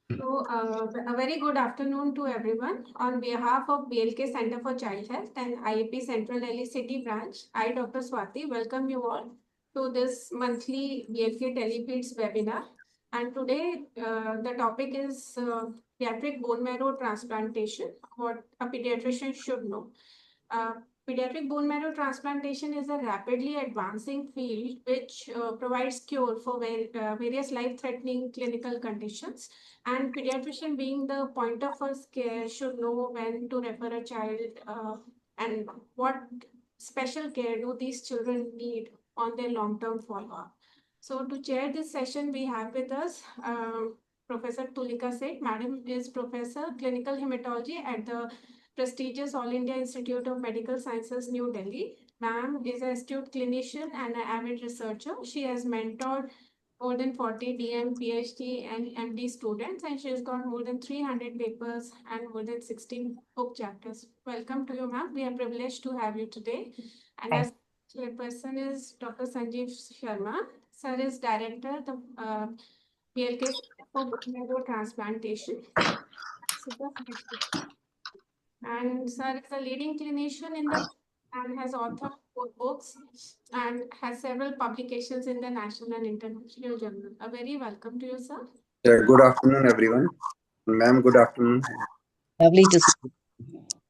A very good afternoon to everyone. On behalf of BLK Centre for Child Health and IAP Central Delhi City Branch, I, Dr. Swati, welcome you all to this monthly BLK Telefeeds webinar. And today, the topic is pediatric bone marrow transplantation, what a pediatrician should know. Uh, Pediatric bone marrow transplantation is a rapidly advancing field which provides cure for various life-threatening clinical conditions. And pediatrician, being the point of first care, should know when to refer a child and what special care do these children need on their long-term follow-up. So to chair this session, we have with us Professor Tulika Seth. Madam is Professor Clinical Hematology at the prestigious All India Institute of Medical Sciences, New Delhi. Ma'am is an astute clinician and an avid researcher. She has mentored more than 40 DM, PhD, and MD students, and she's got more than 300 papers and more than 16 book chapters. Welcome to you, ma'am. We are privileged to have you today. And as chairperson is Dr. Sanjeev Sharma. Sir is director, the BLK for bone marrow transplantation. And sir is a leading clinician in the and has authored 4 books and has several publications in the national and international journal. A very welcome to you, sir. Good afternoon, everyone. Ma'am, good afternoon. Lovely to see you.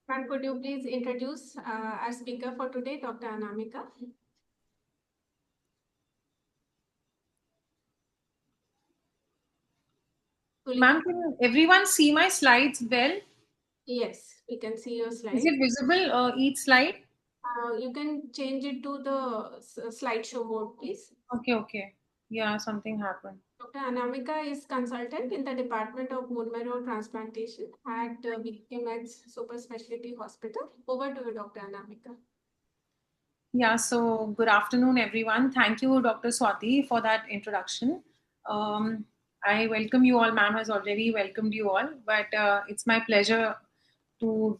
Ma'am, could you please introduce our speaker for today, Dr. Anamika? Ma'am, can everyone see my slides well? Yes, we can see your slide. Is it visible, each slide? You can change it to the slideshow mode, please. Okay. Yeah, something happened. Dr. Anamika is consultant in the Department of Bone Marrow Transplantation at BLKMAX Super Specialty Hospital. Over to you, Dr. Anamika. Yeah, so good afternoon, everyone. Thank you, Dr. Swati, for that introduction. I welcome you all. Ma'am has already welcomed you all, but it's my pleasure to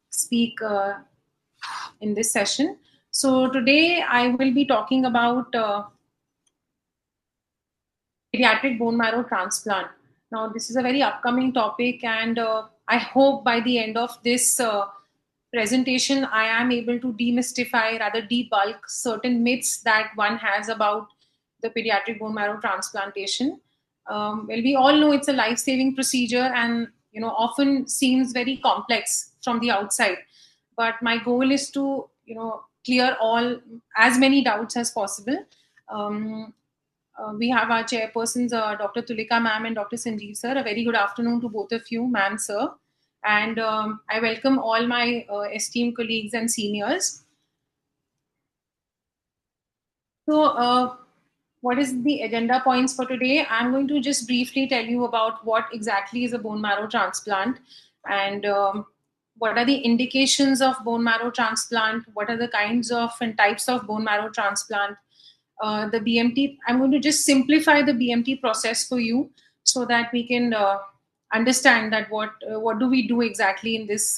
speak in this session. So today I will be talking about pediatric bone marrow transplant. Now, this is a very upcoming topic, and I hope by the end of this presentation, I am able to demystify, rather debulk certain myths that one has about the pediatric bone marrow transplantation. Well, we all know it's a life-saving procedure, and often seems very complex from the outside. But my goal is to clear as many doubts as possible. We have our chairpersons, Dr. Tulika ma'am and Dr. Sanjeev sir. A very good afternoon to both of you, ma'am, sir. And I welcome all my esteemed colleagues and seniors. So, what is the agenda points for today? I'm going to just briefly tell you about what exactly is a bone marrow transplant and what are the indications of bone marrow transplant, what are the kinds of and types of bone marrow transplant. The BMT, I'm going to just simplify the BMT process for you so that we can understand that what do we do exactly in this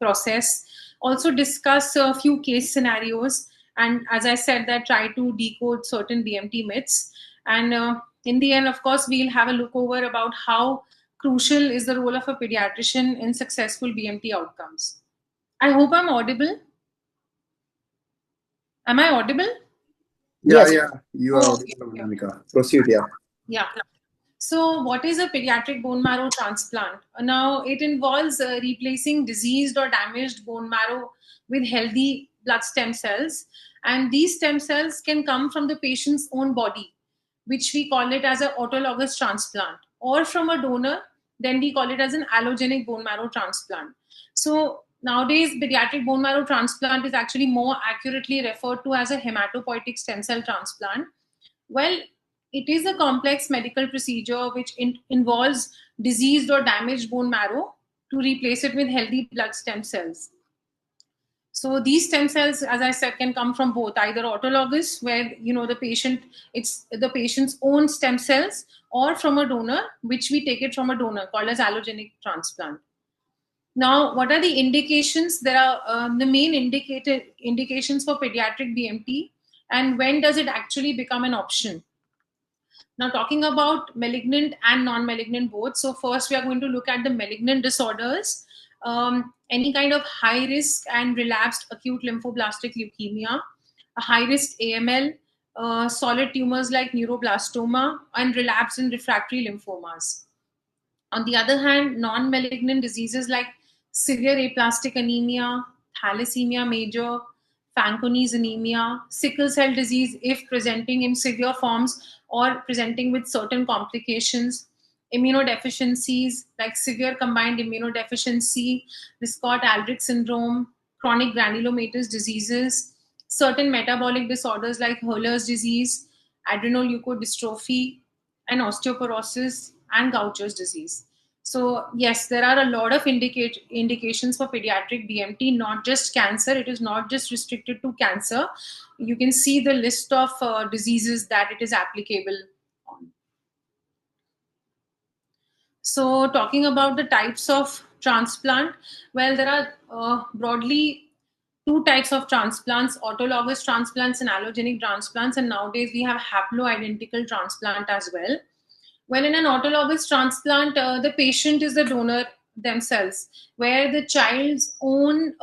process. Also discuss a few case scenarios, and as I said, that try to decode certain BMT myths. And in the end, of course, we'll have a look over about how crucial is the role of a pediatrician in successful BMT outcomes. I hope I'm audible. Am I audible? Yeah, you are audible, Anamika. Proceed, Yeah. So what is a pediatric bone marrow transplant? Now, it involves replacing diseased or damaged bone marrow with healthy blood stem cells. And these stem cells can come from the patient's own body, which we call it as an autologous transplant, or from a donor, then we call it as an allogenic bone marrow transplant. So nowadays, pediatric bone marrow transplant is actually more accurately referred to as a hematopoietic stem cell transplant. Well, it is a complex medical procedure which involves diseased or damaged bone marrow to replace it with healthy blood stem cells. So these stem cells, as I said, can come from both, either autologous, where it's the patient's own stem cells, or from a donor, which we take it from a donor, called as allogenic transplant. Now, what are the indications? There are the main indications for pediatric BMT, and when does it actually become an option? Now, talking about malignant and non-malignant both. So first we are going to look at the malignant disorders. Any kind of high risk and relapsed acute lymphoblastic leukemia, a high risk AML, solid tumors like neuroblastoma, and relapsed and refractory lymphomas. On the other hand, non-malignant diseases like severe aplastic anemia, thalassemia major, Fanconi's anemia, sickle cell disease if presenting in severe forms or presenting with certain complications, immunodeficiencies like severe combined immunodeficiency, Scott-Aldrich syndrome, chronic granulomatous diseases, certain metabolic disorders like Hurler's disease, adrenoleukodystrophy, and osteoporosis, and Gaucher's disease. So yes, there are a lot of indications for pediatric BMT, not just cancer. It is not just restricted to cancer. You can see the list of diseases that it is applicable on. So talking about the types of transplant, well, there are broadly two types of transplants: autologous transplants and allogenic transplants. And nowadays we have haploidentical transplant as well. Well, in an autologous transplant, the patient is the donor themselves, where the child's own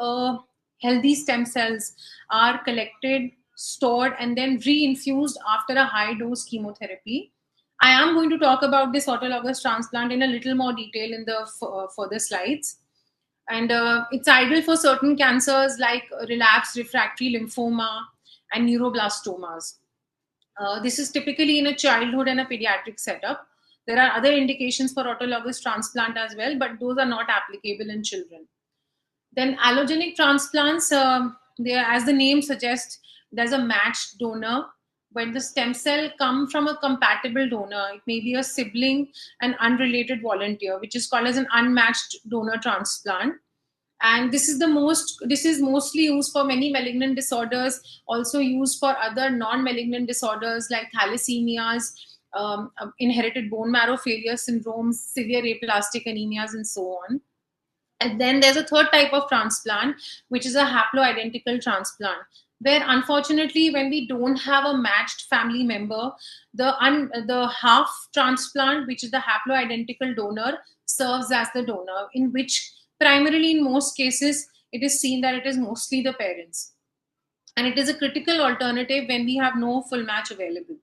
healthy stem cells are collected, stored, and then reinfused after a high dose chemotherapy. I am going to talk about this autologous transplant in a little more detail in the further slides. And it's ideal for certain cancers like relapsed refractory lymphoma and neuroblastomas. This is typically in a childhood and a pediatric setup. There are other indications for autologous transplant as well, but those are not applicable in children. Then allogenic transplants, as the name suggests, there's a matched donor. When the stem cell come from a compatible donor, it may be a sibling, an unrelated volunteer, which is called as an unmatched donor transplant. And this is mostly used for many malignant disorders, also used for other non-malignant disorders like thalassemias, inherited bone marrow failure syndromes, severe aplastic anemias, and so on. And then there's a third type of transplant, which is a haploidentical transplant, where unfortunately, when we don't have a matched family member, the half transplant, which is the haploidentical donor, serves as the donor, in which primarily in most cases, it is seen that it is mostly the parents. And it is a critical alternative when we have no full match available.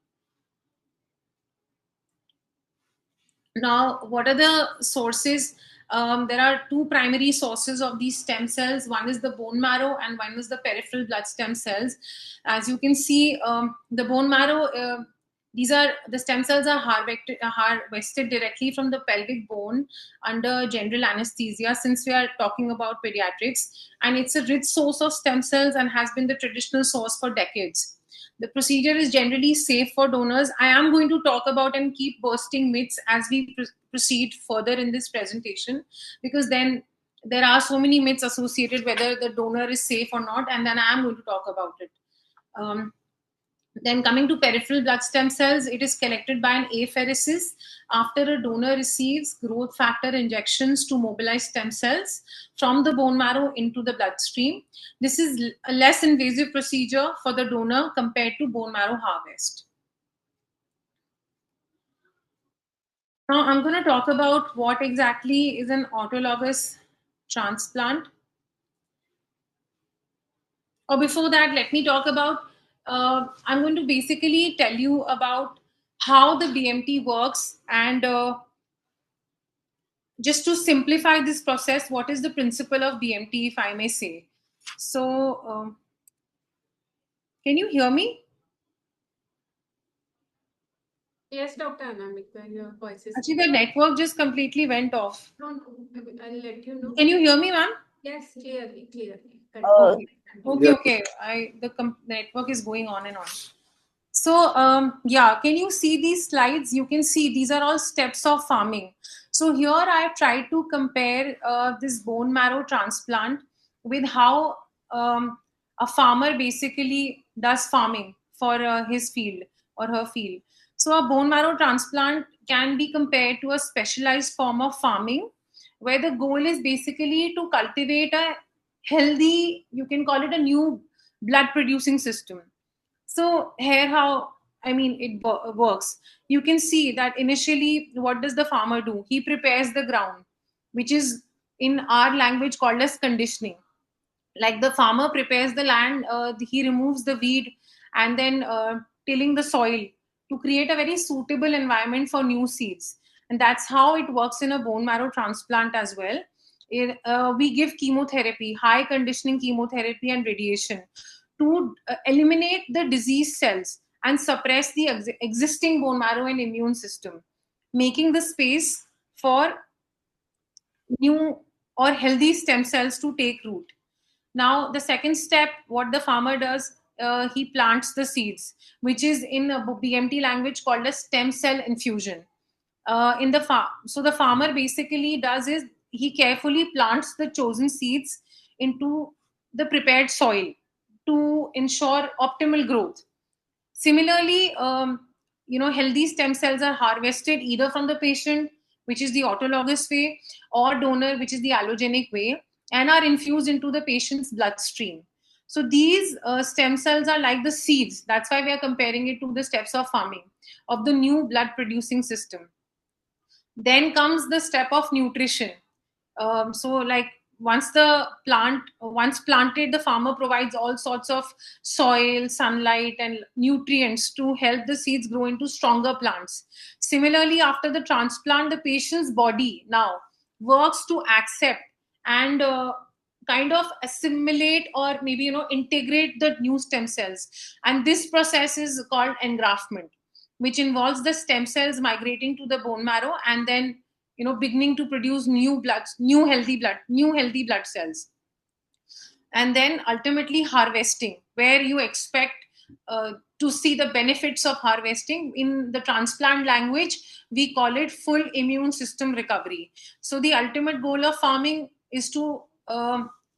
Now, what are the sources? There are two primary sources of these stem cells. One is the bone marrow and one is the peripheral blood stem cells. As you can see, the bone marrow, the stem cells are harvested directly from the pelvic bone under general anesthesia, since we are talking about pediatrics. And it's a rich source of stem cells and has been the traditional source for decades. The procedure is generally safe for donors. I am going to talk about and keep bursting myths as we proceed further in this presentation, because then there are so many myths associated whether the donor is safe or not, and then I am going to talk about it. Then coming to peripheral blood stem cells, it is collected by an apheresis after a donor receives growth factor injections to mobilize stem cells from the bone marrow into the bloodstream. This is a less invasive procedure for the donor compared to bone marrow harvest. Now I'm going to talk about what exactly is an autologous transplant. Or before that, let me talk about I'm going to basically tell you about how the BMT works, and just to simplify this process, what is the principle of BMT, if I may say. So, can you hear me? Yes, Dr. Anamika, your voice is... Actually, the network just completely went off. No, I'll let you know. Can you hear me, ma'am? Yes, clearly. Okay. The network is going on and on. So, yeah, can you see these slides? You can see these are all steps of farming. So here I have tried to compare this bone marrow transplant with how a farmer basically does farming for his field or her field. So a bone marrow transplant can be compared to a specialized form of farming, where the goal is basically to cultivate a healthy, you can call it a new blood producing system. So here how works. You can see that initially, what does the farmer do? He prepares the ground, which is in our language called as conditioning. Like the farmer prepares the land, he removes the weed, and then tilling the soil to create a very suitable environment for new seeds. And that's how it works in a bone marrow transplant as well. We give chemotherapy, high conditioning chemotherapy and radiation to eliminate the disease cells and suppress the existing bone marrow and immune system, making the space for new or healthy stem cells to take root. Now, the second step, what the farmer does, he plants the seeds, which is in a BMT language called a stem cell infusion. In the farm, so the farmer basically does is he carefully plants the chosen seeds into the prepared soil to ensure optimal growth. Similarly, healthy stem cells are harvested either from the patient, which is the autologous way, or donor, which is the allogenic way, and are infused into the patient's bloodstream. So these stem cells are like the seeds. That's why we are comparing it to the steps of farming of the new blood producing system. Then comes the step of nutrition. Once planted, the farmer provides all sorts of soil, sunlight, and nutrients to help the seeds grow into stronger plants. Similarly, after the transplant, the patient's body now works to accept and kind of assimilate or maybe integrate the new stem cells, and this process is called engraftment, which involves the stem cells migrating to the bone marrow and then beginning to produce new healthy blood cells, and then ultimately harvesting, where you expect to see the benefits of harvesting. In the transplant language, we call it full immune system recovery. So the ultimate goal of farming is to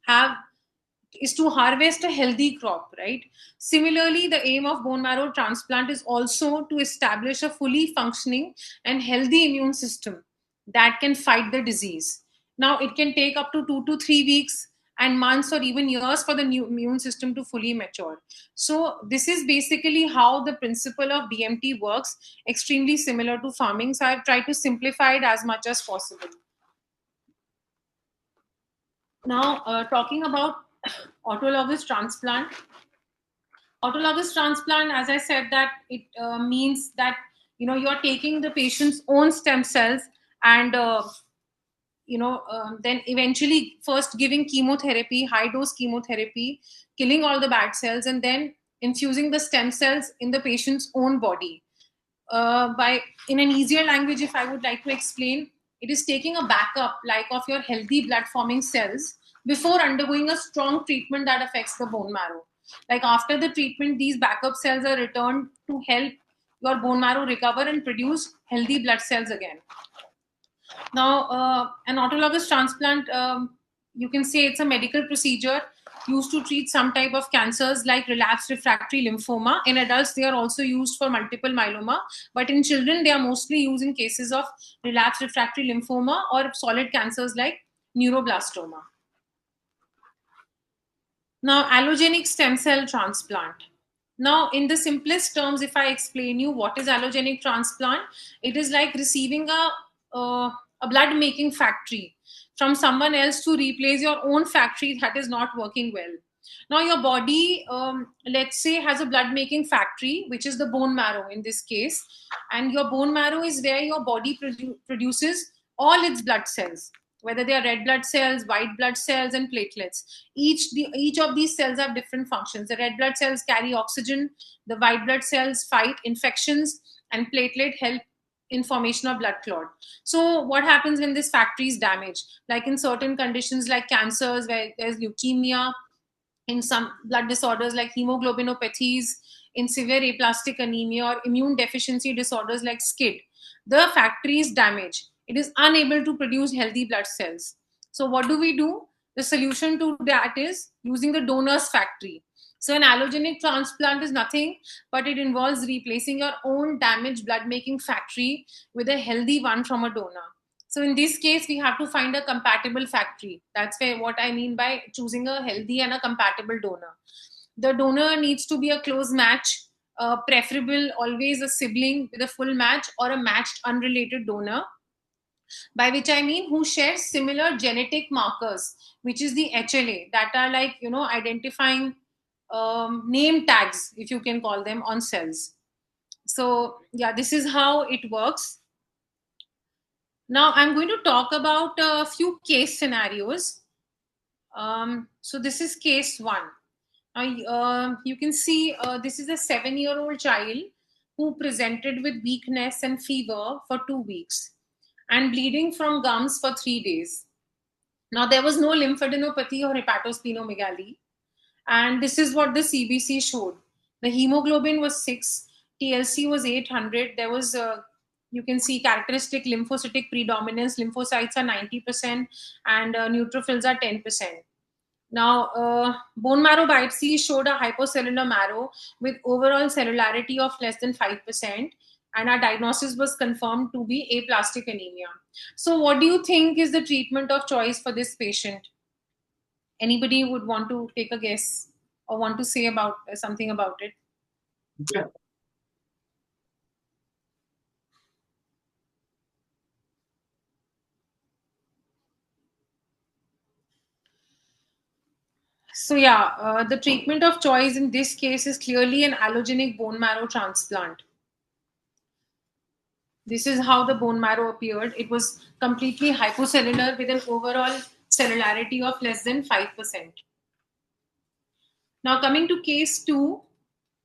harvest a healthy crop, right? Similarly, the aim of bone marrow transplant is also to establish a fully functioning and healthy immune system that can fight the disease. Now, it can take up to 2 to 3 weeks and months or even years for the new immune system to fully mature. So this is basically how the principle of BMT works, extremely similar to farming. So I've tried to simplify it as much as possible. Now, talking about autologous transplant. Autologous transplant, as I said, that it means that you're taking the patient's own stem cells and then eventually first giving chemotherapy, high dose chemotherapy, killing all the bad cells, and then infusing the stem cells in the patient's own body. In an easier language, if I would like to explain, it is taking a backup like of your healthy blood forming cells before undergoing a strong treatment that affects the bone marrow. Like after the treatment, these backup cells are returned to help your bone marrow recover and produce healthy blood cells again. Now, an autologous transplant, you can say it's a medical procedure used to treat some type of cancers like relapsed refractory lymphoma. In adults, they are also used for multiple myeloma, but in children, they are mostly used in cases of relapsed refractory lymphoma or solid cancers like neuroblastoma. Now, allogenic stem cell transplant. Now, in the simplest terms, if I explain you what is allogenic transplant, it is like receiving a blood making factory from someone else to replace your own factory that is not working well. Now, your body, let's say, has a blood making factory, which is the bone marrow in this case. And your bone marrow is where your body produces all its blood cells, whether they are red blood cells, white blood cells, and platelets. Each of these cells have different functions. The red blood cells carry oxygen, the white blood cells fight infections, and platelet help in formation of blood clot. So what happens when this factory is damaged? Like in certain conditions like cancers, where there's leukemia, in some blood disorders like hemoglobinopathies, in severe aplastic anemia or immune deficiency disorders like SCID, the factory is damaged. It is unable to produce healthy blood cells. So what do we do? The solution to that is using the donor's factory. So an allogenic transplant is nothing, but it involves replacing your own damaged blood making factory with a healthy one from a donor. So in this case, we have to find a compatible factory. That's what I mean by choosing a healthy and a compatible donor. The donor needs to be a close match preferable always a sibling with a full match or a matched unrelated donor, by which I mean who shares similar genetic markers, which is the HLA, that are like, identifying name tags, if you can call them, on cells. So yeah, this is how it works. Now I'm going to talk about a few case scenarios. So this is case one. Now you can see this is a 7-year-old child who presented with weakness and fever for 2 weeks and bleeding from gums for 3 days. Now there was no lymphadenopathy or hepatosplenomegaly, and this is what the CBC showed. The hemoglobin was 6, TLC was 800. There was you can see characteristic lymphocytic predominance. Lymphocytes are 90% and neutrophils are 10%. Now, bone marrow biopsy showed a hypocellular marrow with overall cellularity of less than 5%, and our diagnosis was confirmed to be aplastic anemia. So what do you think is the treatment of choice for this patient? Anybody would want to take a guess or want to say about something about it? Yeah. So yeah, the treatment of choice in this case is clearly an allogenic bone marrow transplant. This is how the bone marrow appeared. It was completely hypocellular with an overall cellularity of less than 5%. Now coming to case 2.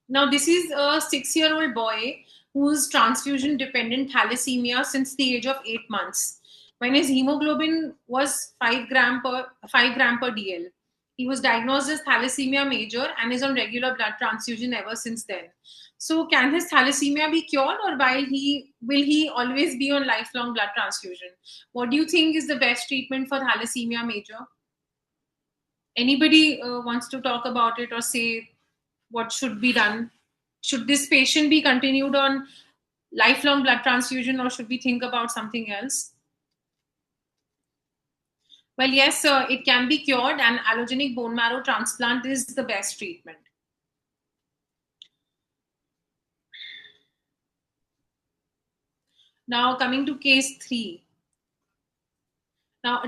Now this is a 6-year-old boy who's transfusion dependent thalassemia since the age of 8 months, when his hemoglobin was 5 gram per DL. He was diagnosed as thalassemia major and is on regular blood transfusion ever since then. So can his thalassemia be cured, or will he always be on lifelong blood transfusion? What do you think is the best treatment for thalassemia major? Anybody wants to talk about it or say what should be done? Should this patient be continued on lifelong blood transfusion, or should we think about something else? Well, yes, it can be cured, and allogenic bone marrow transplant is the best treatment. Now coming to case 3. Now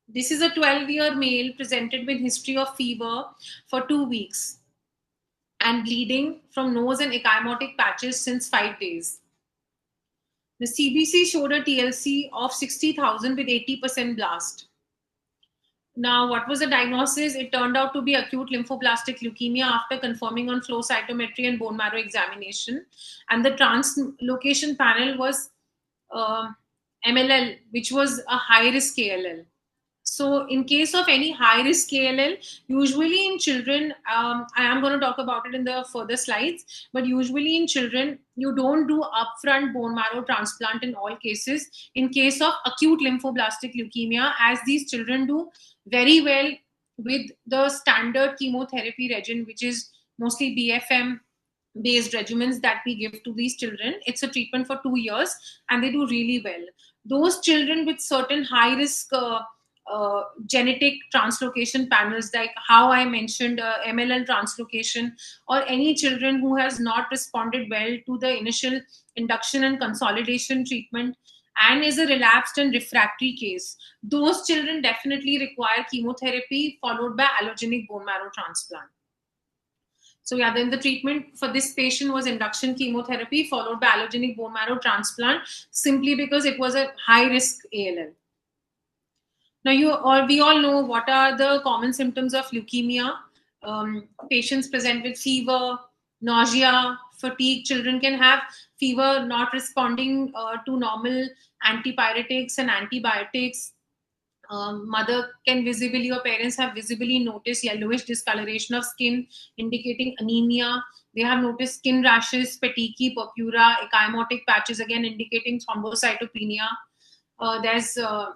this is a 12-year male presented with history of fever for 2 weeks and bleeding from nose and ecchymotic patches since 5 days. The CBC showed a TLC of 60,000 with 80% blast. Now, what was the diagnosis? It turned out to be acute lymphoblastic leukemia after confirming on flow cytometry and bone marrow examination. And the translocation panel was MLL, which was a high-risk ALL. So in case of any high-risk ALL, usually in children, I am going to talk about it in the further slides, but usually in children, you don't do upfront bone marrow transplant in all cases. In case of acute lymphoblastic leukemia, as these children do very well with the standard chemotherapy regimen, which is mostly BFM based regimens that we give to these children. It's a treatment for 2 years and they do really well. Those children with certain high risk genetic translocation panels, like how I mentioned MLL translocation, or any children who has not responded well to the initial induction and consolidation treatment and is a relapsed and refractory case, those children definitely require chemotherapy followed by allogenic bone marrow transplant. So yeah, then the treatment for this patient was induction chemotherapy followed by allogenic bone marrow transplant, simply because it was a high risk ALL. Now we all know what are the common symptoms of leukemia. Patients present with fever, nausea, fatigue. Children can have fever not responding to normal antipyretics and antibiotics. Mother can visibly, or parents have visibly noticed yellowish discoloration of skin indicating anemia. They have noticed skin rashes, petechiae, purpura, ecchymotic patches, again indicating thrombocytopenia. There's a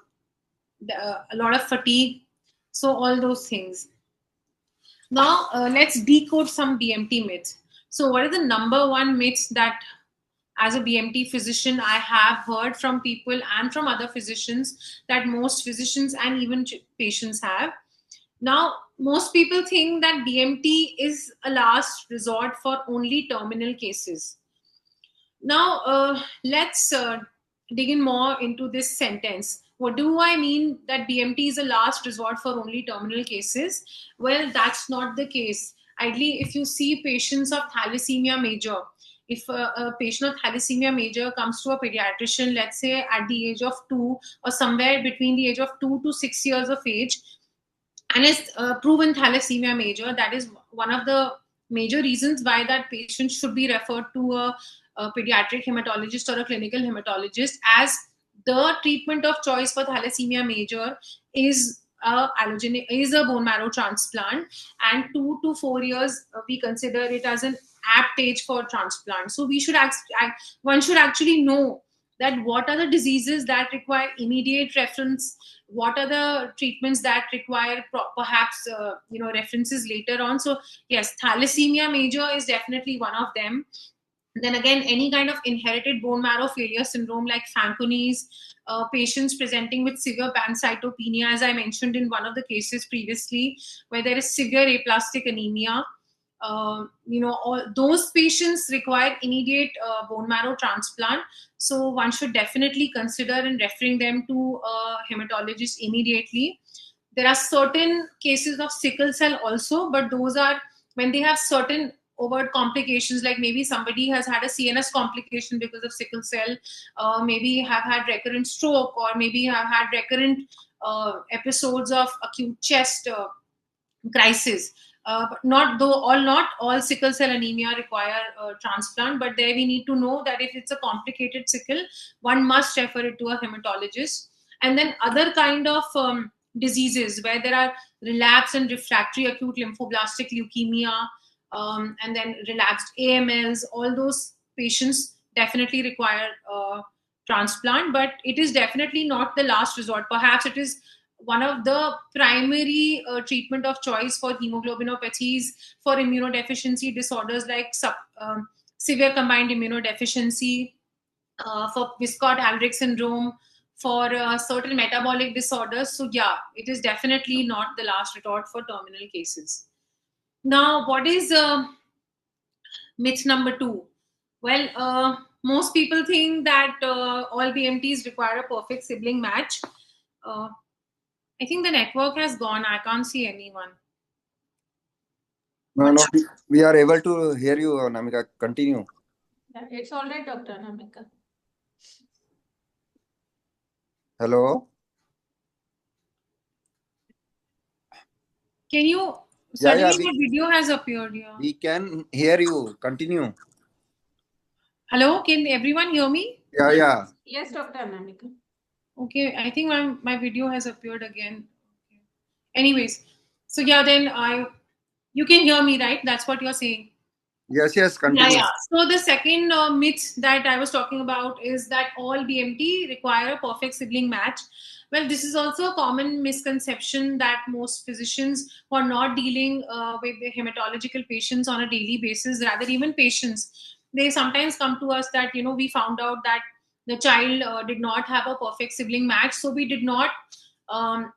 lot of fatigue. So all those things. Now let's decode some BMT myths. So what is the number one myth that as a BMT physician I have heard from people and from other physicians, that most physicians and even patients have? Now most people think that BMT is a last resort for only terminal cases. Now, let's dig in more into this sentence. What do I mean that BMT is a last resort for only terminal cases? Well, that's not the case. Ideally, if you see patients of thalassemia major, if a patient of thalassemia major comes to a pediatrician, let's say at the age of 2 or somewhere between the age of 2 to 6 years of age, and is proven thalassemia major, that is one of the major reasons why that patient should be referred to a pediatric hematologist or a clinical hematologist, as the treatment of choice for thalassemia major is a bone marrow transplant, and 2 to 4 years we consider it as an apt age for transplant. So one should actually know that what are the diseases that require immediate reference, what are the treatments that require perhaps references later on. So yes, thalassemia major is definitely one of them. Then again, any kind of inherited bone marrow failure syndrome like Fanconi's, patients presenting with severe pancytopenia, as I mentioned in one of the cases previously, where there is severe aplastic anemia. All those patients require immediate bone marrow transplant. So one should definitely consider in referring them to a hematologist immediately. There are certain cases of sickle cell also, but those are when they have certain overt complications, like maybe somebody has had a CNS complication because of sickle cell, maybe have had recurrent stroke, or maybe have had recurrent episodes of acute chest crisis. But not all sickle cell anemia require transplant, but there we need to know that if it's a complicated sickle, one must refer it to a hematologist. And then other kind of diseases where there are relapsed and refractory acute lymphoblastic leukemia, and then relapsed AMLs, all those patients definitely require transplant, but it is definitely not the last resort. Perhaps it is one of the primary treatment of choice for hemoglobinopathies, for immunodeficiency disorders like severe combined immunodeficiency, for Wiskott-Aldrich syndrome, for certain metabolic disorders. So yeah, it is definitely not the last resort for terminal cases. Now, what is myth number 2? Well, most people think that all BMTs require a perfect sibling match. I think the network has gone. I can't see anyone. No, we are able to hear you, Namika. Continue. Yeah, it's all right, Dr. Namika. Hello? Can you... Suddenly your video has appeared here. We can hear you. Continue. Hello, can everyone hear me? Yeah. Yes, Dr. Namika. Okay, I think my video has appeared again. Okay. Anyways, so yeah, then you can hear me, right? That's what you're saying. Yes, continue. Yeah. So the second myth that I was talking about is that all BMT require a perfect sibling match. Well, this is also a common misconception that most physicians who are not dealing with the hematological patients on a daily basis, rather even patients, they sometimes come to us that, we found out that the child did not have a perfect sibling match. So we did not,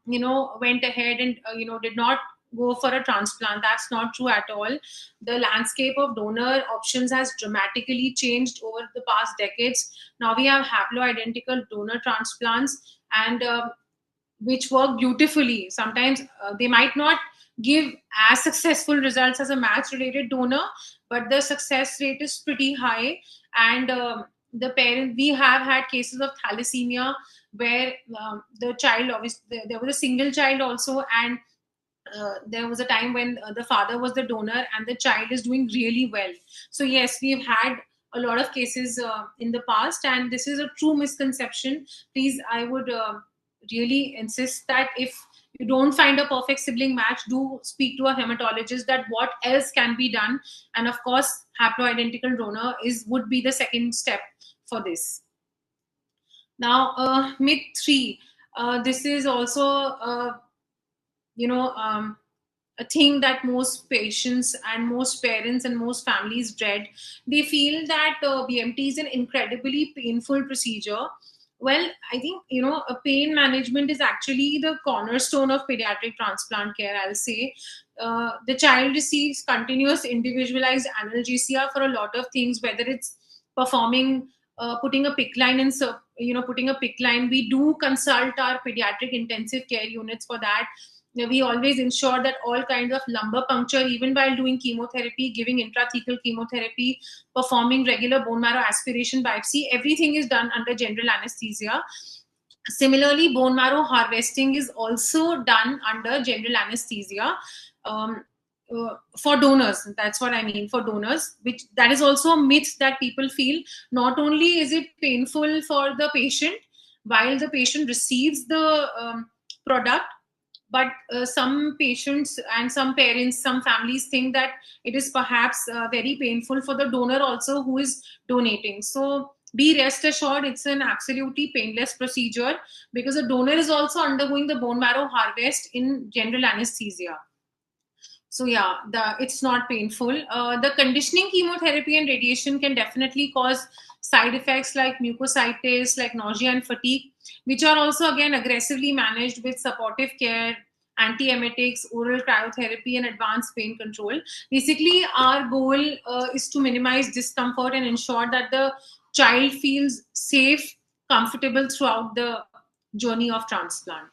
went ahead and, did not go for a transplant. That's not true at all. The landscape of donor options has dramatically changed over the past decades. Now we have haploidentical donor transplants, and which work beautifully. Sometimes they might not give as successful results as a match-related donor, but the success rate is pretty high. And the parent, we have had cases of thalassemia where the child, obviously, there was a single child also, and there was a time when the father was the donor and the child is doing really well. So yes, we've had a lot of cases in the past, and this is a true misconception. Please, I would really insist that if you don't find a perfect sibling match, do speak to a hematologist that what else can be done. And of course, haploidentical donor would be the second step for this. Now, myth 3. This is also a thing that most patients and most parents and most families dread. They feel that BMT is an incredibly painful procedure. Well, I think, pain management is actually the cornerstone of pediatric transplant care, I'll say. The child receives continuous individualized analgesia for a lot of things, whether it's performing, putting a PICC line in, putting a PICC line. We do consult our pediatric intensive care units for that. We always ensure that all kinds of lumbar puncture, even while doing chemotherapy, giving intrathecal chemotherapy, performing regular bone marrow aspiration biopsy, everything is done under general anesthesia. Similarly, bone marrow harvesting is also done under general anesthesia. For donors, that's what I mean, for donors, which that is also a myth that people feel. Not only is it painful for the patient while the patient receives the product, but some patients and some parents, some families think that it is perhaps very painful for the donor also who is donating. So be rest assured, it's an absolutely painless procedure, because the donor is also undergoing the bone marrow harvest in general anesthesia. So yeah, it's not painful. The conditioning chemotherapy and radiation can definitely cause side effects like mucositis, like nausea and fatigue, which are also again aggressively managed with supportive care, antiemetics, oral cryotherapy, and advanced pain control. Basically, our goal is to minimize discomfort and ensure that the child feels safe, comfortable throughout the journey of transplant.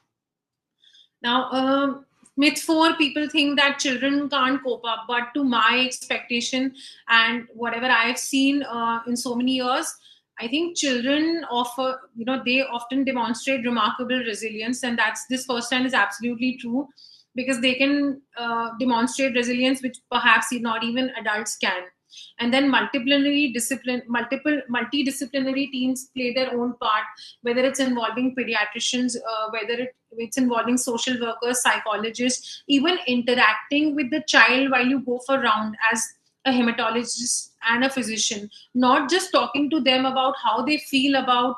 Now, myth 4, people think that children can't cope up, but to my expectation and whatever I've seen in so many years, I think children offer, they often demonstrate remarkable resilience, and this first-hand is absolutely true, because they can demonstrate resilience which perhaps not even adults can. And then multidisciplinary teams play their own part, whether it's involving pediatricians, whether it's involving social workers, psychologists, even interacting with the child while you go for round as a hematologist and a physician, not just talking to them about how they feel about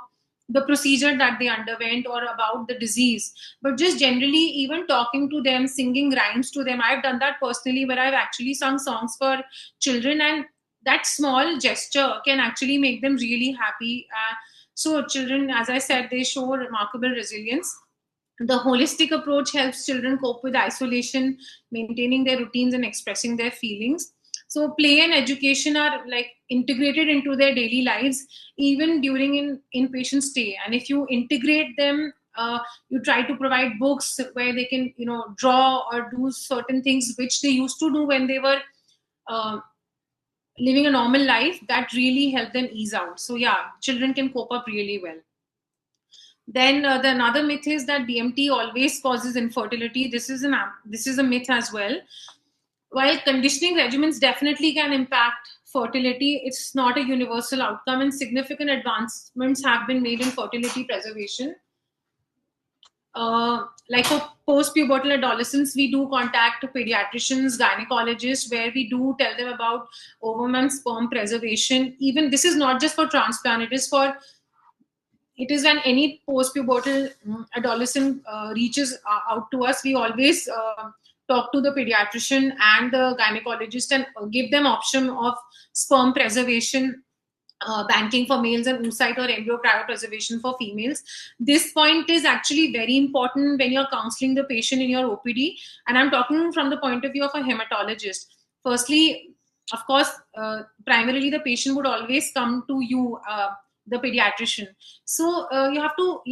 the procedure that they underwent or about the disease, but just generally even talking to them, singing rhymes to them. I've done that personally, where I've actually sung songs for children, and that small gesture can actually make them really happy. So children, as I said, they show remarkable resilience. The holistic approach helps children cope with isolation, maintaining their routines and expressing their feelings. So play and education are like integrated into their daily lives, even during an inpatient stay. And if you integrate them, you try to provide books where they can, draw or do certain things which they used to do when they were living a normal life, that really help them ease out. So yeah, children can cope up really well. Then the another myth is that BMT always causes infertility. This is a myth as well. While conditioning regimens definitely can impact fertility, it's not a universal outcome, and significant advancements have been made in fertility preservation. Like for post-pubertal adolescents, we do contact pediatricians, gynecologists, where we do tell them about ovum and sperm preservation. Even this is not just for transplant; it is when any post-pubertal adolescent reaches out to us, we always talk to the pediatrician and the gynecologist and give them option of sperm preservation, banking for males, and oocyte or embryo cryopreservation for females. This point is actually very important when you're counseling the patient in your OPD. And I'm talking from the point of view of a hematologist. Firstly, of course, primarily the patient would always come to you, the pediatrician. So you have to,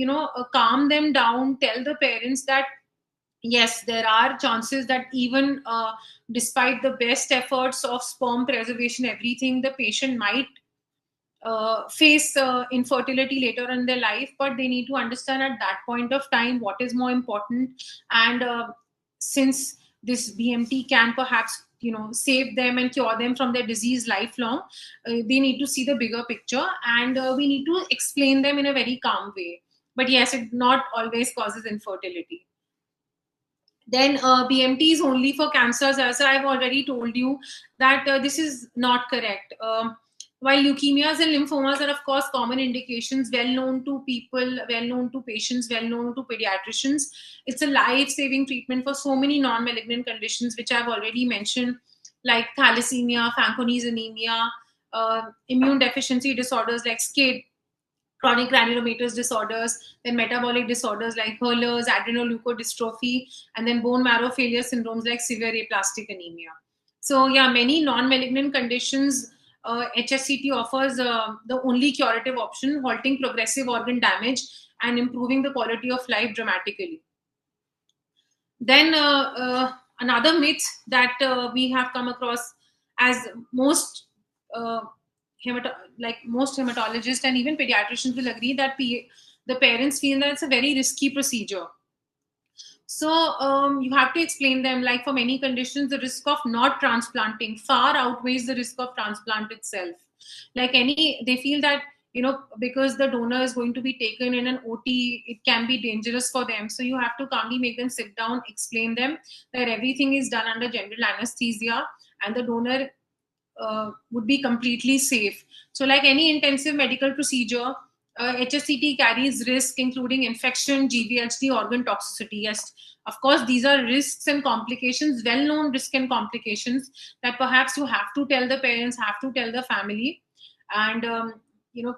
calm them down, tell the parents that yes, there are chances that even despite the best efforts of sperm preservation, everything, the patient might face infertility later in their life, but they need to understand at that point of time what is more important. And since this BMT can perhaps save them and cure them from their disease lifelong, they need to see the bigger picture, and we need to explain them in a very calm way. But yes, it not always causes infertility. Then BMT is only for cancers, as I've already told you that this is not correct. While leukemias and lymphomas are of course common indications, well known to people, well known to patients, well known to pediatricians, it's a life-saving treatment for so many non-malignant conditions which I've already mentioned, like thalassemia, Fanconi's anemia, immune deficiency disorders like SCID, chronic granulomatous disorders, then metabolic disorders like Hurler's, adrenoleukodystrophy, and then bone marrow failure syndromes like severe aplastic anemia. So yeah, many non-malignant conditions, HSCT offers the only curative option, halting progressive organ damage and improving the quality of life dramatically. Then another myth that we have come across, as most most hematologists and even pediatricians will agree, that the parents feel that it's a very risky procedure. So you have to explain them, like for many conditions, the risk of not transplanting far outweighs the risk of transplant itself. Like they feel that, because the donor is going to be taken in an OT, it can be dangerous for them. So you have to calmly make them sit down, explain them that everything is done under general anesthesia and the donor would be completely safe. So like any intensive medical procedure, HSCT carries risk, including infection, GVHD, organ toxicity. Yes, of course, these are risks and complications, well-known risk and complications that perhaps you have to tell the parents, have to tell the family. And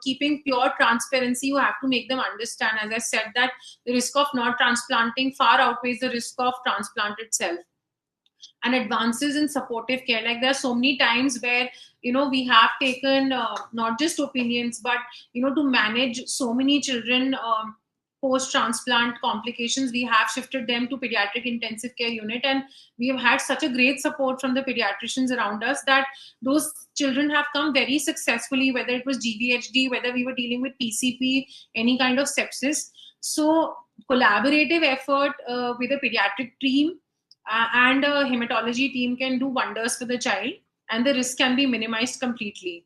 keeping pure transparency, you have to make them understand, as I said, that the risk of not transplanting far outweighs the risk of transplant itself. And advances in supportive care, like there are so many times where we have taken not just opinions, but to manage so many children post transplant complications, we have shifted them to pediatric intensive care unit, and we have had such a great support from the pediatricians around us that those children have come very successfully, whether it was GVHD, whether we were dealing with PCP, any kind of sepsis. So collaborative effort with a pediatric team and a hematology team can do wonders for the child, and the risk can be minimized completely.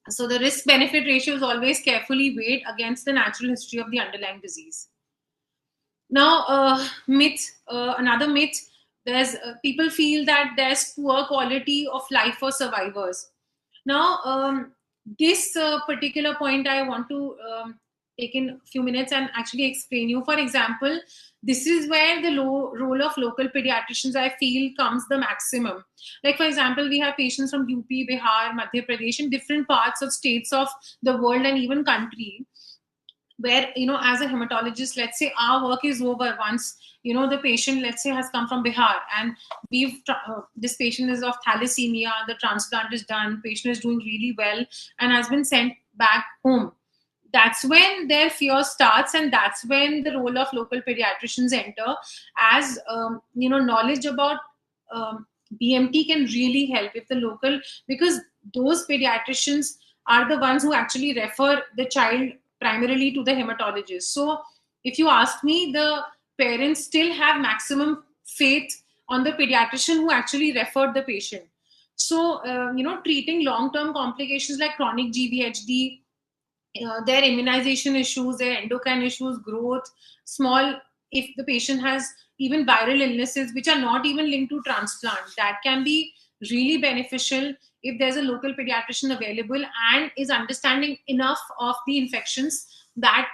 So the risk benefit ratio is always carefully weighed against the natural history of the underlying disease. Now, another myth, there's people feel that there's poor quality of life for survivors. Now, this particular point I want to take in a few minutes and actually explain you. For example, this is where the role of local pediatricians, I feel, comes the maximum. Like, for example, we have patients from UP, Bihar, Madhya Pradesh, in different parts of states of the world and even country, where, as a hematologist, let's say our work is over once, the patient, let's say, has come from Bihar, and this patient is of thalassemia, the transplant is done, patient is doing really well and has been sent back home. That's when their fear starts, and that's when the role of local pediatricians enter, as knowledge about BMT can really help if the local, because those pediatricians are the ones who actually refer the child primarily to the hematologist. So if you ask me, the parents still have maximum faith on the pediatrician who actually referred the patient. So treating long-term complications like chronic GVHD, their immunization issues, their endocrine issues, growth, if the patient has even viral illnesses which are not even linked to transplant, that can be really beneficial if there's a local pediatrician available and is understanding enough of the infections that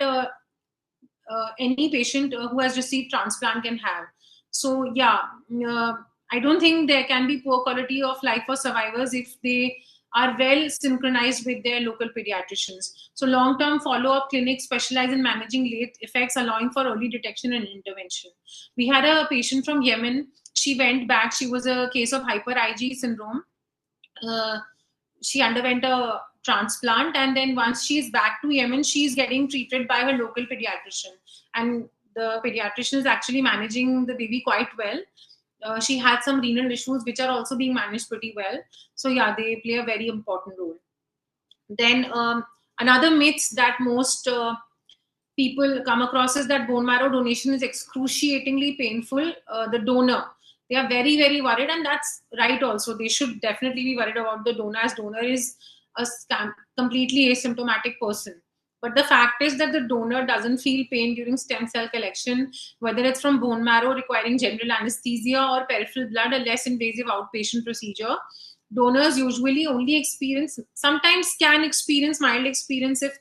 any patient who has received transplant can have. So I don't think there can be poor quality of life for survivors if they are well synchronized with their local pediatricians. So long-term follow-up clinics specialize in managing late effects, allowing for early detection and intervention. We had a patient from Yemen. She went back. She was a case of hyper IgE syndrome. She underwent a transplant, and then once she's back to Yemen, she's getting treated by her local pediatrician, and the pediatrician is actually managing the baby quite well. She had some renal issues which are also being managed pretty well. So they play a very important role. Then another myth that most people come across is that bone marrow donation is excruciatingly painful. The donor, they are very, very worried, and that's right also. They should definitely be worried about the donor, as donor is a completely asymptomatic person. But the fact is that the donor doesn't feel pain during stem cell collection, whether it's from bone marrow requiring general anesthesia or peripheral blood, a less invasive outpatient procedure. Donors usually only sometimes can experience mild experience if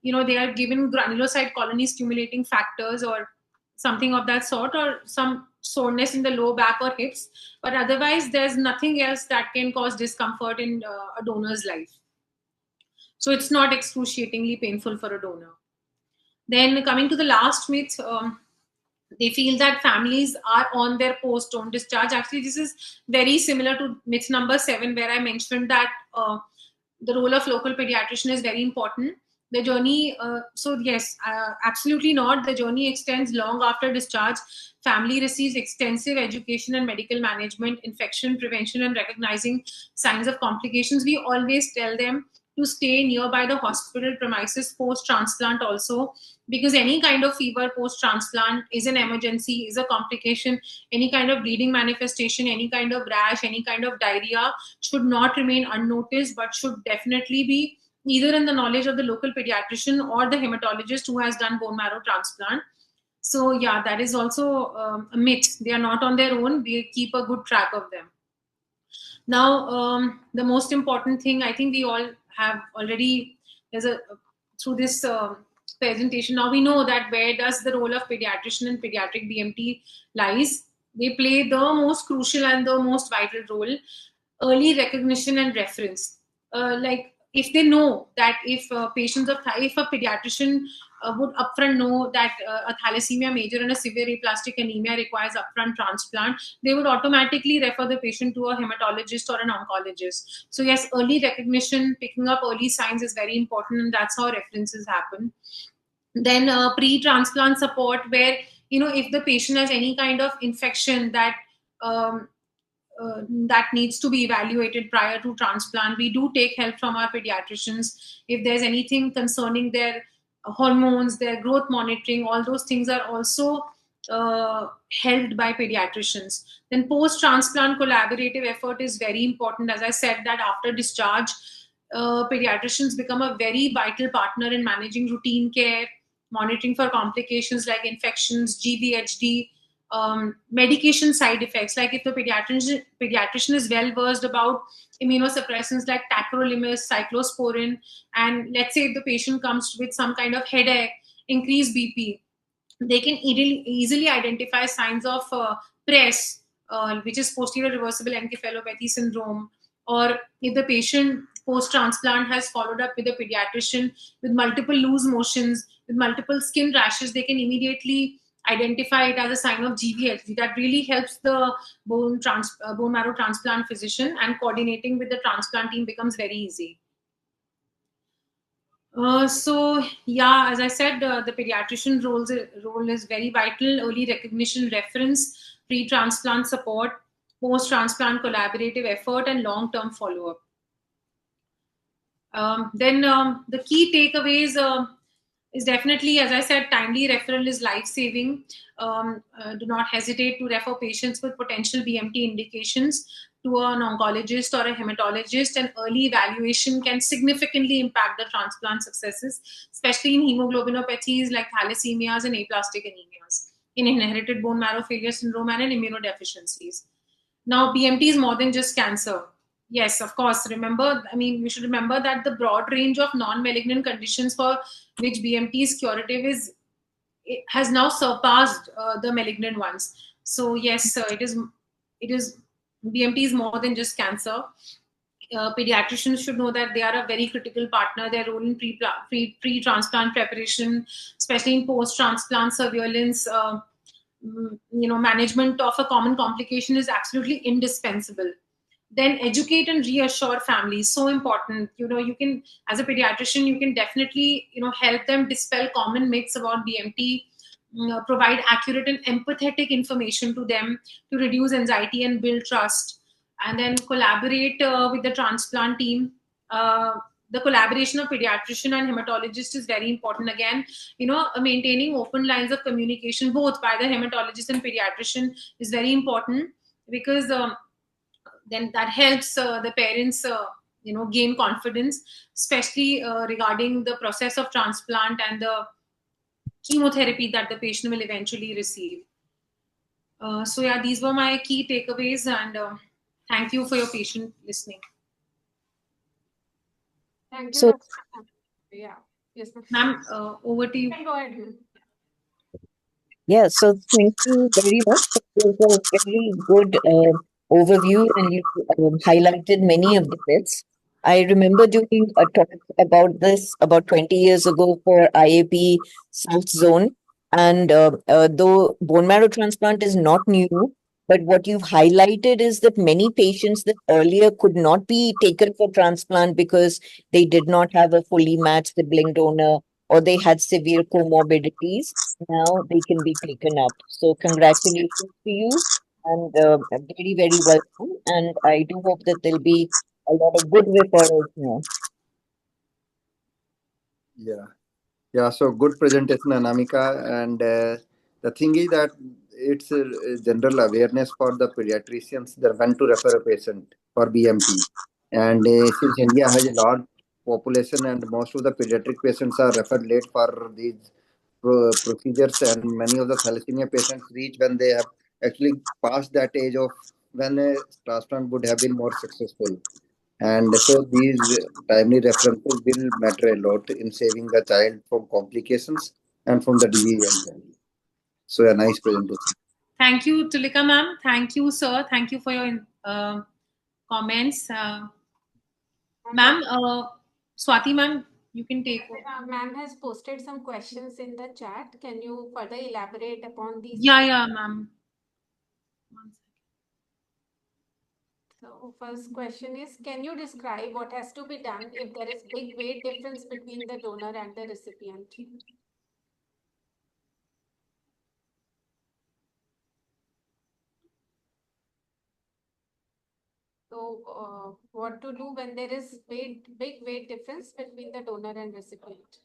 they are given granulocyte colony stimulating factors or something of that sort, or some soreness in the low back or hips. But otherwise, there's nothing else that can cause discomfort in a donor's life. So it's not excruciatingly painful for a donor. Then coming to the last myth, they feel that families are on their post-on discharge. Actually, this is very similar to myth number 7, where I mentioned that the role of local pediatrician is very important. The journey, so yes, absolutely not. The journey extends long after discharge. Family receives extensive education and medical management, infection prevention, and recognizing signs of complications. We always tell them to stay nearby the hospital premises post-transplant also, because any kind of fever post-transplant is an emergency, is a complication. Any kind of bleeding manifestation, any kind of rash, any kind of diarrhea should not remain unnoticed, but should definitely be either in the knowledge of the local pediatrician or the hematologist who has done bone marrow transplant. So yeah, that is also a myth. They are not on their own. We keep a good track of them. Now, the most important thing, I think we all have already, through this presentation, now we know that where does the role of pediatrician and pediatric BMT lies. They play the most crucial and the most vital role. Early recognition and reference. Like if they know that if if a pediatrician would upfront know that a thalassemia major and a severe aplastic anemia requires upfront transplant, they would automatically refer the patient to a hematologist or an oncologist. So yes, early recognition, picking up early signs is very important, and that's how references happen. Then pre-transplant support, where if the patient has any kind of infection that that needs to be evaluated prior to transplant, we do take help from our pediatricians. If there's anything concerning their hormones, their growth monitoring, all those things are also helped by pediatricians. Then post-transplant collaborative effort is very important. As I said, that after discharge, pediatricians become a very vital partner in managing routine care, monitoring for complications like infections, GVHD, medication side effects. Like if the pediatrician is well versed about immunosuppressants like tacrolimus, cyclosporin, and let's say if the patient comes with some kind of headache, increased BP, they can easily identify signs of PRES, which is posterior reversible encephalopathy syndrome. Or if the patient post-transplant has followed up with a pediatrician with multiple loose motions, with multiple skin rashes, they can immediately identify it as a sign of GVHD. That really helps the bone marrow transplant physician, and coordinating with the transplant team becomes very easy. So yeah, as I said, the pediatrician role is very vital. Early recognition, reference, pre-transplant support, post-transplant collaborative effort, and long-term follow-up. Then the key takeaways is definitely, as I said, timely referral is life-saving. Do not hesitate to refer patients with potential BMT indications to an oncologist or a hematologist, and early evaluation can significantly impact the transplant successes, especially in hemoglobinopathies like thalassemias and aplastic anemias, in inherited bone marrow failure syndrome, and in immunodeficiencies. Now, BMT is more than just cancer. Yes, of course. We should remember that the broad range of non-malignant conditions for which BMT is curative has now surpassed the malignant ones. So yes, it is BMT is more than just cancer. Pediatricians should know that they are a very critical partner. Their role in pre-transplant preparation, especially in post-transplant surveillance, management of a common complication, is absolutely indispensable. Then educate and reassure families, so important. You can, as a pediatrician, you can definitely help them dispel common myths about BMT, provide accurate and empathetic information to them to reduce anxiety and build trust, and then collaborate with the transplant team. The collaboration of pediatrician and hematologist is very important. Again, maintaining open lines of communication both by the hematologist and pediatrician is very important, because then that helps the parents gain confidence, especially regarding the process of transplant and the chemotherapy that the patient will eventually receive. So yeah, these were my key takeaways, and thank you for your patient listening. Thank you. So- Yeah. Yes, Ma'am, over to you. Go ahead. Yeah, so thank you very much. It was a very good overview, and you highlighted many of the bits. I remember doing a talk about this about 20 years ago for IAP South Zone. And though bone marrow transplant is not new, but what you've highlighted is that many patients that earlier could not be taken for transplant because they did not have a fully matched sibling donor or they had severe comorbidities, now they can be taken up. So, congratulations to you and very, very welcome. And I do hope that there'll be a lot of good referrals now. Yeah. Yeah, so good presentation, Anamika. And the thing is that it's a general awareness for the pediatricians that when to refer a patient for BMT. And since India has a large population and most of the pediatric patients are referred late for these procedures, and many of the thalassemia patients reach when they have actually passed that age of when a transplant would have been more successful. And so these timely references will matter a lot in saving the child from complications and from the disease as well. So a nice presentation. Thank you, Tulika ma'am. Thank you, sir. Thank you for your comments. Ma'am, Swati ma'am, you can take over. Ma'am has posted some questions in the chat. Can you further elaborate upon these? Yeah, ma'am. One second. So first question is, can you describe what has to be done if there is big weight difference between the donor and the recipient? So what to do when there is big weight difference between the donor and recipient?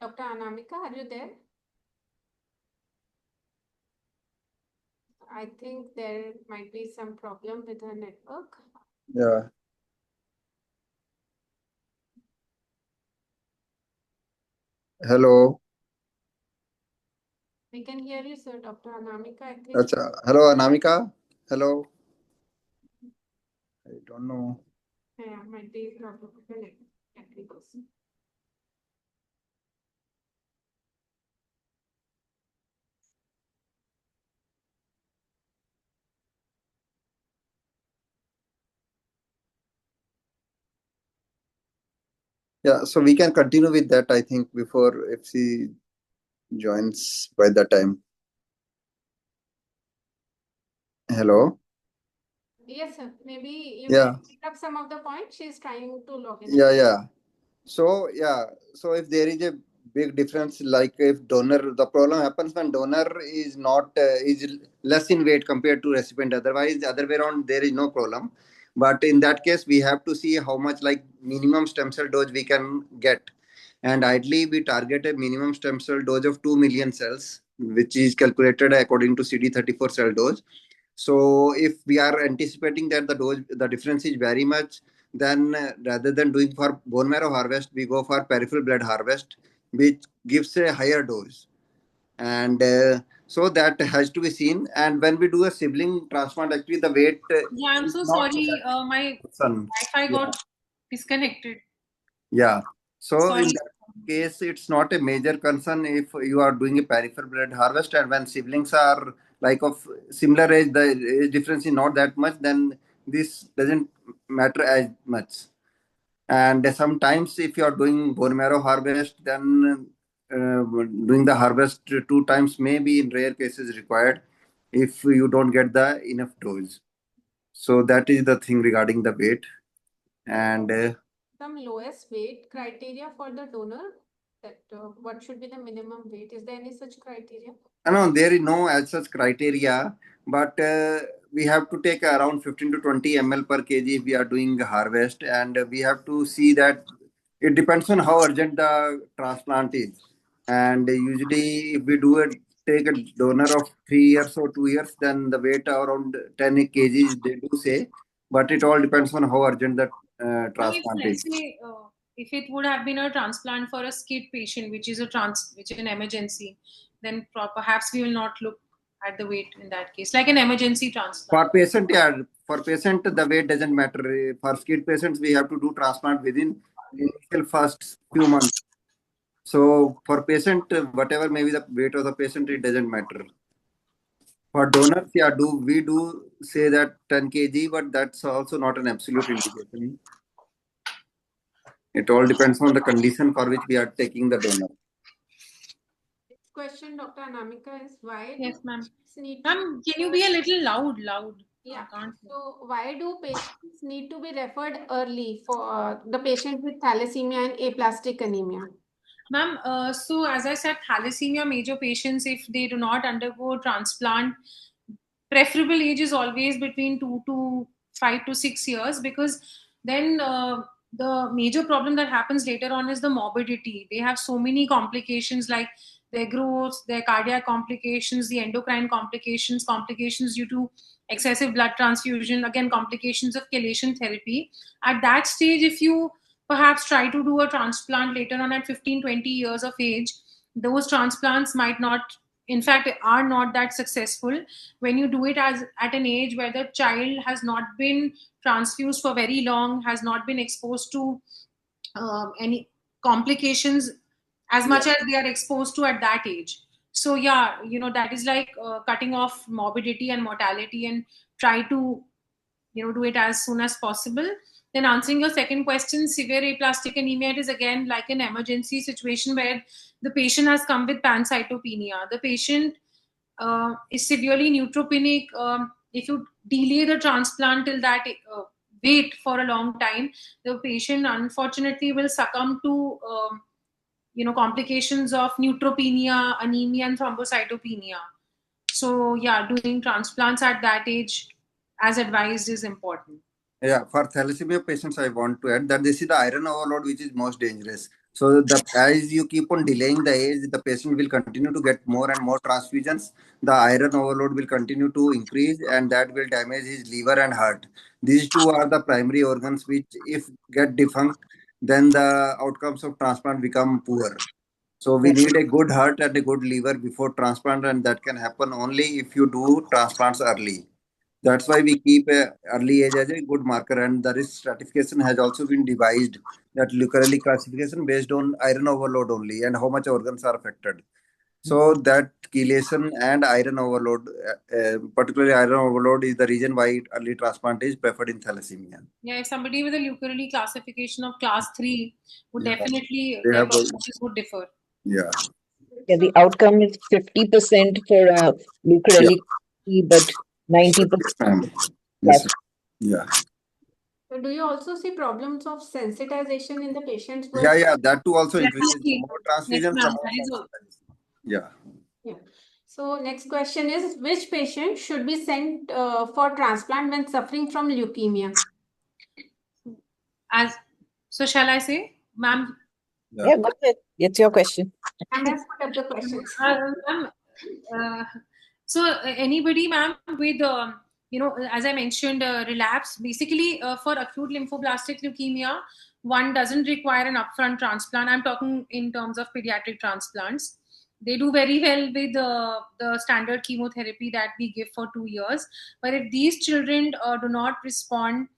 Dr. Anamika, are you there? I think there might be some problem with her network. Yeah. Hello. We can hear you, sir. Dr. Anamika, I think. Hello, Anamika. Hello. I don't know. Yeah, might be a problem with the network. Yeah, so we can continue with that, I think, before if she joins by the time. Hello. Yes, sir. Maybe you Yeah. can pick up some of the points. She's trying to log in. Yeah. So if there is a big difference, like if donor, the problem happens when donor is not is less in weight compared to recipient. Otherwise, the other way around, there is no problem. But in that case, we have to see how much like minimum stem cell dose we can get, and ideally we target a minimum stem cell dose of 2 million cells, which is calculated according to CD34 cell dose. So if we are anticipating that the difference is very much, then rather than doing for bone marrow harvest, we go for peripheral blood harvest, which gives a higher dose. And so that has to be seen. And when we do a sibling transplant, actually the weight Yeah, I'm is so not sorry. My concern. Wi-Fi got disconnected. Yeah. So in Sorry. that case, it's not a major concern if you are doing a peripheral blood harvest, and when siblings are like of similar age, the age difference is not that much, then this doesn't matter as much. And sometimes if you are doing bone marrow harvest, then doing the harvest 2 times may be in rare cases required if you don't get the enough dose. So that is the thing regarding the weight. And some lowest weight criteria for the donor, that what should be the minimum weight? Is there any such criteria? No, there is no as such criteria, but we have to take around 15 to 20 ml per kg if we are doing harvest, and we have to see that it depends on how urgent the transplant is. And usually, if we take a donor of 3 years or 2 years, then the weight around 10 kgs they do say, but it all depends on how urgent the Now, if transplant let's is. say if it would have been a transplant for a skid patient, which is an emergency, then perhaps we will not look at the weight in that case, like an emergency transplant. For patient, the weight doesn't matter. For skid patients, we have to do transplant within initial first few months. So for patient, whatever may be the weight of the patient, it doesn't matter. For donors, yeah, we do say that 10 kg, but that's also not an absolute indication. It all depends on the condition for which we are taking the donor. Next question, Dr. Anamika, is why Yes, ma'am. need Ma'am, can you be a little loud? Yeah. I can't hear. So why do patients need to be referred early for the patient with thalassemia and aplastic anemia? Ma'am, so as I said, thalassemia major patients, if they do not undergo transplant, preferable age is always between 5 to 6 years, because then the major problem that happens later on is the morbidity. They have so many complications like their growth, their cardiac complications, the endocrine complications, complications due to excessive blood transfusion, again, complications of chelation therapy. At that stage, if you perhaps try to do a transplant later on at 15, 20 years of age, those transplants might not, in fact, are not that successful. When you do it as at an age where the child has not been transfused for very long, has not been exposed to any complications as much as they are exposed to at that age. So yeah, that is like cutting off morbidity and mortality, and try to do it as soon as possible. Then answering your second question, severe aplastic anemia, it is again like an emergency situation where the patient has come with pancytopenia. The patient is severely neutropenic. If you delay the transplant till that, wait for a long time, the patient unfortunately will succumb to complications of neutropenia, anemia, and thrombocytopenia. So yeah, doing transplants at that age, as advised, is important. Yeah, for thalassemia patients, I want to add that this is the iron overload which is most dangerous. So as you keep on delaying the age, the patient will continue to get more and more transfusions. The iron overload will continue to increase, and that will damage his liver and heart. These two are the primary organs which, if get defunct, then the outcomes of transplant become poor. So we need a good heart and a good liver before transplant, and that can happen only if you do transplants early. That's why we keep a early age as a good marker, and the risk stratification has also been devised, that Lucarelli classification based on iron overload only and how much organs are affected. So that chelation and iron overload, particularly iron overload, is the reason why early transplant is preferred in thalassemia. Yeah, if somebody with a Lucarelli classification of class 3 would definitely, They their have prognosis would differ. Yeah. Yeah, the outcome is 50% for Lucarelli, but 90% Yes. Yeah. So do you also see problems of sensitization in the patients with? Yeah. That too also increases. The Definitely. more Yes, transfusions, the ma'am. more That is all. sensitization. Yeah. Yeah. So next question is, which patient should be sent for transplant when suffering from leukemia? So shall I say, ma'am? Yeah, go ahead. It's your question. And let's put up the questions. Ma'am, so anybody, ma'am, with as I mentioned, relapse. Basically, for acute lymphoblastic leukemia, one doesn't require an upfront transplant. I'm talking in terms of pediatric transplants. They do very well with the standard chemotherapy that we give for 2 years. But if these children do not respond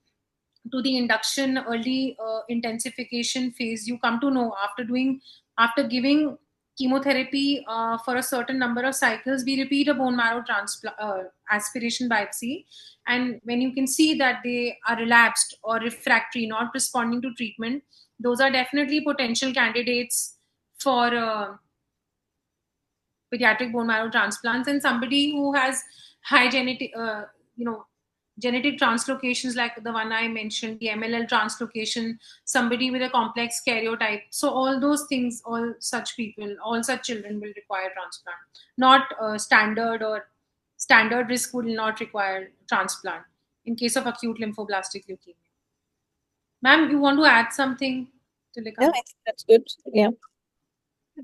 to the induction early intensification phase, you come to know after giving chemotherapy for a certain number of cycles, we repeat a bone marrow aspiration biopsy, and when you can see that they are relapsed or refractory, not responding to treatment, those are definitely potential candidates for pediatric bone marrow transplants. And somebody who has high genetic translocations like the one I mentioned, the MLL translocation, somebody with a complex karyotype. So all those things, all such people, all such children will require transplant. Not standard risk will not require transplant in case of acute lymphoblastic leukemia. Ma'am, you want to add something, Tulika? No, I think that's good. Yeah.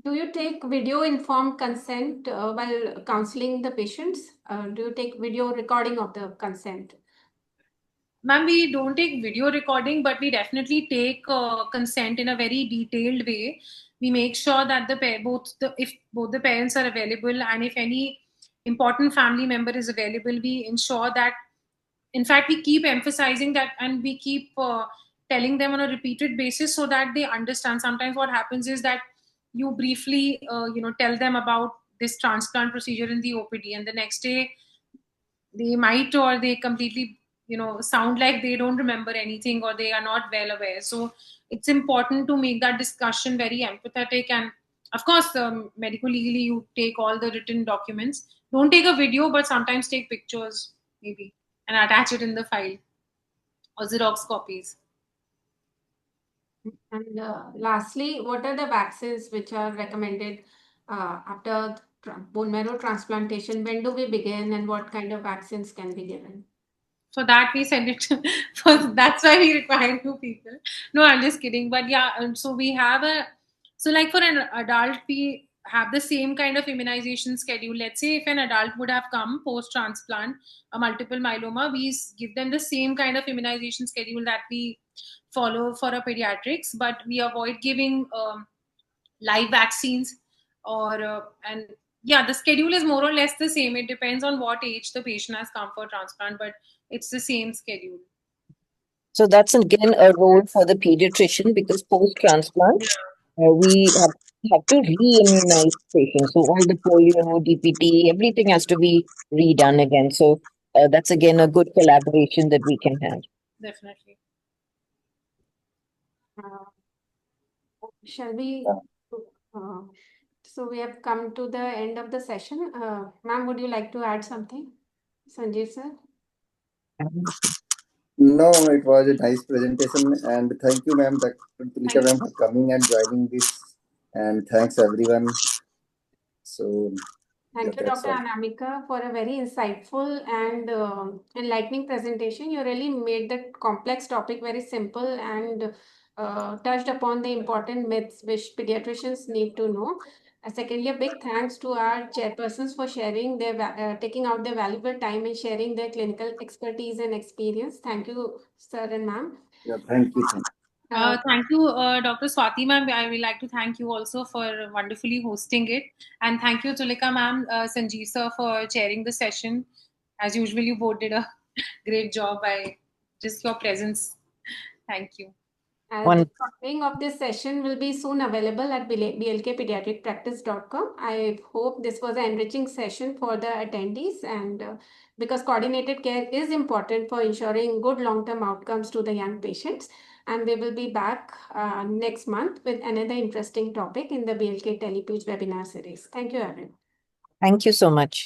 Do you take video informed consent while counseling the patients? Do you take video recording of the consent? Ma'am, we don't take video recording, but we definitely take consent in a very detailed way. We make sure that if both the parents are available, and if any important family member is available, we ensure that. In fact, we keep emphasizing that, and we keep telling them on a repeated basis so that they understand. Sometimes what happens is that you briefly, tell them about this transplant procedure in the OPD, and the next day they might, or they completely, sound like they don't remember anything, or they are not well aware. So it's important to make that discussion very empathetic. And of course, medical legally, you take all the written documents. Don't take a video, but sometimes take pictures, maybe, and attach it in the file or Xerox copies. And lastly, what are the vaccines which are recommended after bone marrow transplantation? When do we begin, and what kind of vaccines can be given? For that, we send it that's why we require 2 people. No, I'm just kidding. But yeah, so we have like for an adult, we have the same kind of immunization schedule. Let's say if an adult would have come post transplant a multiple myeloma, we give them the same kind of immunization schedule that we follow for a pediatrics, but we avoid giving live vaccines, or and yeah, the schedule is more or less the same. It depends on what age the patient has come for transplant, but it's the same schedule. So that's again a role for the pediatrician, because post-transplant, we have to re-immunize patients. So all the polio, DPT, everything has to be redone again. So that's again a good collaboration that we can have. Definitely. Shall we? So we have come to the end of the session. Ma'am, would you like to add something? Sanjeev sir? No, it was a nice presentation, and thank you, ma'am, Tulika ma'am, for coming and joining this, and thanks everyone. So Thank you, that's Dr. all. Anamika, for a very insightful and enlightening presentation. You really made the complex topic very simple and touched upon the important myths which pediatricians need to know. Secondly, a big thanks to our chairpersons for sharing taking out their valuable time and sharing their clinical expertise and experience. Thank you, sir and ma'am. Yeah, thank you. Thank you, Dr. Swati ma'am. I would like to thank you also for wonderfully hosting it. And thank you, Tulika ma'am, Sanjeev sir, for chairing the session. As usual, you both did a great job by just your presence. Thank you. The recording of this session will be soon available at blkpediatricpractice.com. I hope this was an enriching session for the attendees, and because coordinated care is important for ensuring good long-term outcomes to the young patients. And we will be back next month with another interesting topic in the BLK Tele-Webinar series. Thank you, everyone. Thank you so much.